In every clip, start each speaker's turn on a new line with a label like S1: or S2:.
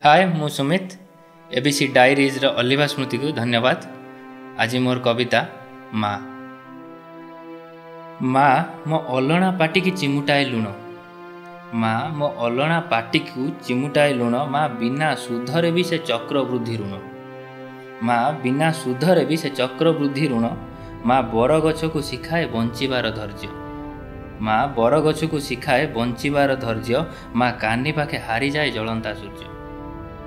S1: हाय मु Sumit ABC diaries अलिभा स्मृति को धन्यवाद। आज मोर कविता माँ। माँ मो अलणा पाटी की चिमुटाए लुण, माँ मो अलणा पाटी को चिमुटाए लुण, माँ बिना सुधरे भी से चक्रवृद्धि ऋण, माँ बिना सुधरे भी से चक्रवृद्धि ऋण, माँ बरगछ को शिखाए बंचिबार धैर्य, माँ बरगछ को शिखाए बंचिबार धैर्य, माँ कानी पाखे हारी जाए जलंता सूर्य,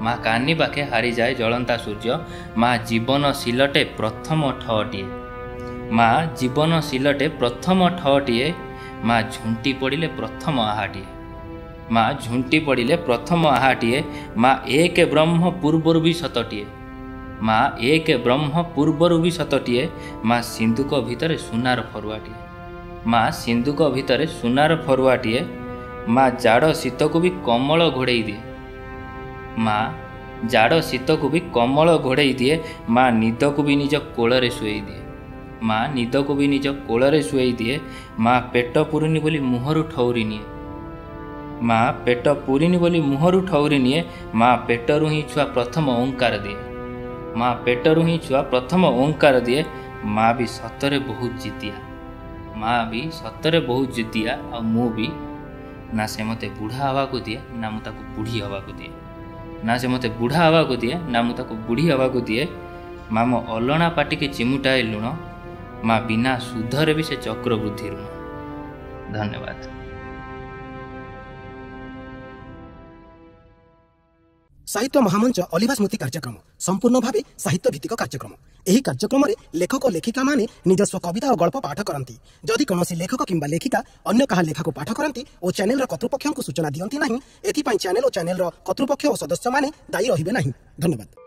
S1: माँ कानी पाखे हारी जाए जलंता सूर्य, माँ जीवन शिलटे प्रथम ठटिए, माँ जीवन शिलटे प्रथम ठटिए, माँ झुंटी पड़िले प्रथम आहाटिए, माँ झुंटी पड़िले प्रथम आहाटिए, माँ एक ब्रह्म पूर्वर भी सतटिए, माँ एक ब्रह्म पूर्वर भी सतटिए, माँ सिंधुक भितर सुनार फरुआटिए, माँ सिंधुक भितर सुनार फरुआटिए, माँ जाड़ शीत को भी कमल घोड़े दिए, माँ जाड़ शीत को भी कमल घोड़े दिए, माँ निद को भी निज कोଳରେ शुए दिए, माँ निद को भी निज कोଳରେ शुए दिए, माँ पेट पुरुनी बोली मुहरु ठौरी निए, माँ पेट पुरिनी बोली मुहरु ठौरी निए, माँ पेटरू ही छुआ प्रथम ओंकार दिए, माँ पेटरू ही छुआ प्रथम ओंकार दिए, माँ भी सतरे बहुत जितिया, माँ भी सतरे बहुत जितिया, आ मु भी ना से मते बुढ़ा हवा को दिए ना मु ताको बुढ़ी हवा को दिए, ना से मते बुढ़ा हवा को दिए ना मु ताको बुढ़ी हवा को दिए, माँ मो अलणा पाटी के चिमुटाए लुण, माँ बिना सुधरे भी से चक्रवृद्धि ऋण। धन्यवाद।
S2: साहित्य महामंच अलिभा स्मृति कार्यक्रम संपूर्ण भाव साहित्य भित्तिक कार्यक्रम। एही कार्यक्रम रे लेखक लेखिका माने निजस्व कविता और गल्प पाठ करती। जदि कौनसी लेखक किंबा लेखिका अन्य कहा लेखा को पाठ करती और चैनल रो कर्तृपक्ष को सूचना दियंती नहीं, एथि पई चैनल और चैनल रो कर्तृपक्ष और सदस्य माने दायी रहिबे नहीं। धन्यवाद।